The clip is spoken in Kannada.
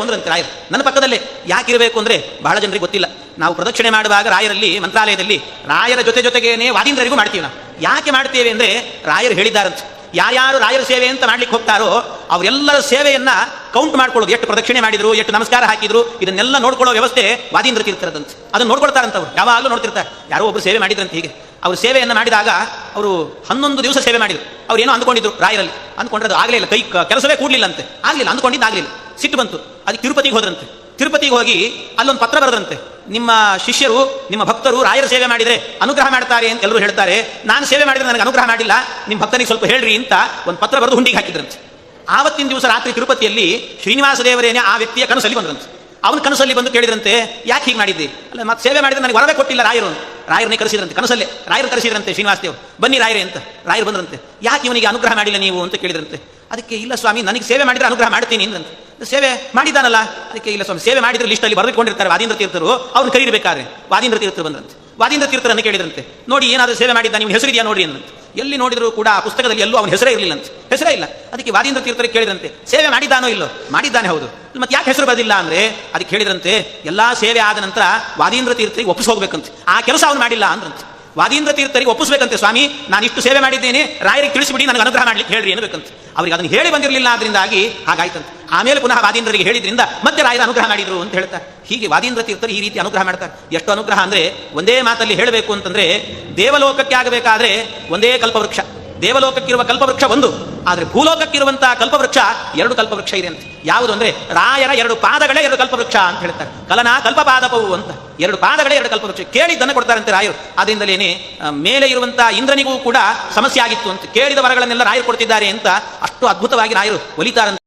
ಅಂದ್ರಂತೆ ರಾಯರು ನನ್ನ ಪಕ್ಕದಲ್ಲೇ. ಯಾಕಿರಬೇಕು ಅಂದ್ರೆ ಬಹಳ ಜನರಿಗೆ ಗೊತ್ತಿಲ್ಲ. ನಾವು ಪ್ರದಕ್ಷಿಣೆ ಮಾಡುವಾಗ ರಾಯರಲ್ಲಿ ಮಂತ್ರಾಲಯದಲ್ಲಿ ರಾಯರ ಜೊತೆಗೇನೆ ವಾದೀಂದ್ರರಿಗೂ ಮಾಡ್ತೀವಿ. ನಾವು ಯಾಕೆ ಮಾಡ್ತೇವೆ ಅಂದ್ರೆ ರಾಯರು ಹೇಳಿದ್ದಾರಂತೆ, ಯಾರ್ಯಾರು ರಾಯರ ಸೇವೆ ಅಂತ ಮಾಡ್ಲಿಕ್ಕೆ ಹೋಗ್ತಾರೋ ಅವರೆಲ್ಲರ ಸೇವೆಯನ್ನ ಕೌಂಟ್ ಮಾಡ್ಕೊಳ್ಳೋದು, ಎಷ್ಟು ಪ್ರದಕ್ಷಿಣೆ ಮಾಡಿದ್ರು, ಎಷ್ಟು ನಮಸ್ಕಾರ ಹಾಕಿದ್ರು, ಇದನ್ನೆಲ್ಲ ನೋಡ್ಕೊಳ್ಳೋ ವ್ಯವಸ್ಥೆ ವಾದೀಂದ್ರ ತೀರ್ಥರದಂತೆ. ಅದನ್ನು ನೋಡ್ಕೊಳ್ತಾರಂತ ಅವ್ರು, ಯಾವಾಗಲೂ ನೋಡ್ತಿರ್ತಾರೆ. ಯಾರೋ ಒಬ್ರು ಸೇವೆ ಮಾಡಿದ್ರಂತೆ. ಹೀಗೆ ಅವರು ಸೇವೆಯನ್ನು ಮಾಡಿದಾಗ ಅವರು 11 ದಿವಸ ಸೇವೆ ಮಾಡಿದ್ರು. ಅವ್ರು ಏನೋ ಅಂದ್ಕೊಂಡಿದ್ರು ರಾಯರಲ್ಲಿ, ಅಂದ್ಕೊಂಡ್ರೆ ಅದು ಆಗಲೇ ಇಲ್ಲ, ಕೈ ಕೆಲಸವೇ ಕೂಡಲಿಲ್ಲ ಅಂತೆ, ಆಗಲಿಲ್ಲ, ಅಂದ್ಕೊಂಡಿದ್ದಾಗಲಿಲ್ಲ. ಸಿಟ್ಟು ಬಂತು, ಅದಕ್ಕೆ ತಿರುಪತಿಗೆ ಹೋದ್ರಂತೆ. ತಿರುಪತಿಗೆ ಹೋಗಿ ಅಲ್ಲೊಂದು ಪತ್ರ ಬರೆದ್ರಂತೆ, ನಿಮ್ಮ ಶಿಷ್ಯರು ನಿಮ್ಮ ಭಕ್ತರು ರಾಯರ ಸೇವೆ ಮಾಡಿದರೆ ಅನುಗ್ರಹ ಮಾಡ್ತಾರೆ ಅಂತ ಎಲ್ಲರೂ ಹೇಳ್ತಾರೆ, ನಾನು ಸೇವೆ ಮಾಡಿದ್ರೆ ನನಗೆ ಅನುಗ್ರಹ ಮಾಡಿಲ್ಲ, ನಿಮ್ಮ ಭಕ್ತನಿಗೆ ಸ್ವಲ್ಪ ಹೇಳ್ರಿ ಅಂತ ಒಂದು ಪತ್ರ ಬರೆದು ಹುಂಡಿಗೆ ಹಾಕಿದ್ರಂತೆ. ಆವತ್ತಿನ ದಿವಸ ರಾತ್ರಿ ತಿರುಪತಿಯಲ್ಲಿ ಶ್ರೀನಿವಾಸ ದೇವರೇನೆ ಆ ವ್ಯಕ್ತಿಯ ಕನಸಲ್ಲಿ ಬಂದ್ರಂತೆ. ಅವನ ಕನಸಲ್ಲಿ ಬಂದು ಕೇಳಿದ್ರಂತೆ, ಯಾಕೆ ಹೀಗೆ ಮಾಡಿದ್ದೆ? ಅಲ್ಲ, ಮತ್ತೆ ಸೇವೆ ಮಾಡಿದ್ರೆ ನನಗೆ ವರವೇ ಕೊಟ್ಟಿಲ್ಲ ರಾಯರು. ರಾಯರನ್ನೇ ಕರೆಸಿದ್ರಂತೆ, ಕನಸಲ್ಲೇ ರಾಯರು ಕರೆಸಿದ್ರಂತೆ ಶ್ರೀನಿವಾಸ ದೇವರು, ಬನ್ನಿ ರಾಯರೇ ಅಂತ. ರಾಯರು ಬಂದ್ರಂತೆ, ಯಾಕೆ ಇವನಿಗೆ ಅನುಗ್ರಹ ಮಾಡಿಲ್ಲ ನೀವು ಅಂತ ಕೇಳಿದ್ರಂತೆ. ಅದಕ್ಕೆ ಇಲ್ಲ ಸ್ವಾಮಿ, ನನಗೆ ಸೇವೆ ಮಾಡಿದ್ರೆ ಅನುಗ್ರಹ ಮಾಡ್ತೀನಿ ಅಂದ್ರಂತೆ. ಸೇವೆ ಮಾಡಿದಾನಲ್ಲ, ಅದಕ್ಕೆ ಇಲ್ಲ ಸ್ವಾಮಿ, ಸೇವೆ ಮಾಡಿದ್ರೆ ಲಿಸ್ಟಲ್ಲಿ ಬರೆದುಕೊಂಡಿರ್ತಾರೆ ವಾದೀಂದ್ರ ತೀರ್ಥರು, ಅವ್ರನ್ನ ಕರೀಬೇಕಾದ್ರೆ ವಾದೀಂದ್ರ ತೀರ್ಥರು ಬಂದ್ರಂತೆ. ವಾದೀಂದ್ರ ತೀರ್ಥರನ್ನು ಕೇಳಿದ್ರಂತೆ, ನೋಡಿ ಏನಾದರೂ ಸೇವೆ ಮಾಡಿದ್ದ, ನೀವು ಹೆಸರಿದೆಯಾ ನೋಡಿ ಅಂದ್ರಂತೆ. ಎಲ್ಲಿ ನೋಡಿದ್ರು ಕೂಡ ಆ ಪುಸ್ತಕದಲ್ಲಿ ಎಲ್ಲೂ ಅವನ ಹೆಸರೇ ಇರಲಿಲ್ಲ ಅಂತ, ಹೆಸರೇ ಇಲ್ಲ. ಅದಕ್ಕೆ ವಾದೀಂದ್ರ ತೀರ್ಥರಿಗೆ ಕೇಳಿದ್ರಂತೆ, ಸೇವೆ ಮಾಡಿದ್ದಾನೋ ಇಲ್ಲೋ? ಮಾಡಿದ್ದಾನೆ, ಹೌದು, ಮತ್ತೆ ಯಾಕೆ ಹೆಸರು ಬರಲಿಲ್ಲ ಅಂದ್ರೆ ಅದಕ್ಕೆ ಹೇಳಿದ್ರಂತೆ, ಎಲ್ಲಾ ಸೇವೆ ಆದ ನಂತರ ವಾದೀಂದ್ರ ತೀರ್ಥರಿಗೆ ಒಪ್ಪಿಸಿ ಹೋಗ್ಬೇಕಂತೆ, ಆ ಕೆಲಸ ಅವನು ಮಾಡಿಲ್ಲ ಅಂದ್ರಂತೆ. ವಾದೀಂದ್ರ ತೀರ್ಥರಿಗೆ ಒಪ್ಪಿಸ್ಬೇಕಂತೆ, ಸ್ವಾಮಿ ನಾನು ಇಷ್ಟು ಸೇವೆ ಮಾಡಿದ್ದೇನೆ, ರಾಯರಿಗೆ ತಿಳಿಸಿಬಿಡಿ, ನನಗೆ ಅನುಗ್ರಹ ಮಾಡ್ಲಿಕ್ಕೆ ಹೇಳ್ರಿ ಅನ್ನಬೇಕಂತೆ. ಅವರಿಗೆ ಅದನ್ನು ಹೇಳಿ ಬಂದಿರಲಿಲ್ಲ, ಆದ್ರಿಂದಾಗಿ ಹಾಗಾಯ್ತಂತೆ. ಆಮೇಲೆ ಪುನಃ ವಾದೀಂದ್ರರಿಗೆ ಹೇಳಿದ್ರಿಂದ ಮತ್ತೆ ರಾಯರ ಅನುಗ್ರಹ ಮಾಡಿದ್ರು ಅಂತ ಹೇಳ್ತಾರೆ. ಹೀಗೆ ವಾದೀಂದ್ರ ತೀರ್ಥರು ಈ ರೀತಿ ಅನುಗ್ರಹ ಮಾಡ್ತಾರೆ. ಎಷ್ಟು ಅನುಗ್ರಹ ಅಂದ್ರೆ ಒಂದೇ ಮಾತಲ್ಲಿ ಹೇಳಬೇಕು ಅಂತಂದ್ರೆ, ದೇವಲೋಕಕ್ಕೆ ಆಗಬೇಕಾದ್ರೆ ಒಂದೇ ಕಲ್ಪವೃಕ್ಷ, ದೇವಲೋಕಕ್ಕಿರುವ ಕಲ್ಪವೃಕ್ಷ ಒಂದು, ಆದ್ರೆ ಭೂಲೋಕಕ್ಕಿರುವಂತಹ ಕಲ್ಪವೃಕ್ಷ 2 ಕಲ್ಪವೃಕ್ಷ ಇದೆ ಅಂತ. ಯಾವುದು ಅಂದ್ರೆ ರಾಯರ 2 ಪಾದಗಳೇ 2 ಕಲ್ಪವೃಕ್ಷ ಅಂತ ಹೇಳ್ತಾರೆ. ಕಲನಾ ಕಲ್ಪಪಾದಪವು ಅಂತ 2 ಪಾದಗಳೇ 2 ಕಲ್ಪವೃಕ್ಷ. ಕೇಳಿದ್ದನ್ನು ಕೊಡ್ತಾರಂತೆ ರಾಯರು. ಆದ್ರಿಂದಲೇನೆ ಮೇಲೆ ಇರುವಂತಹ ಇಂದ್ರನಿಗೂ ಕೂಡ ಸಮಸ್ಯೆ ಆಗಿತ್ತು ಅಂತ, ಕೇಳಿದ ವರಗಳನ್ನೆಲ್ಲ ರಾಯರು ಕೊಡ್ತಿದ್ದಾರೆ ಅಂತ ಅಷ್ಟು ಅದ್ಭುತವಾಗಿ ರಾಯರು ಒಲಿತಾರಂತೆ.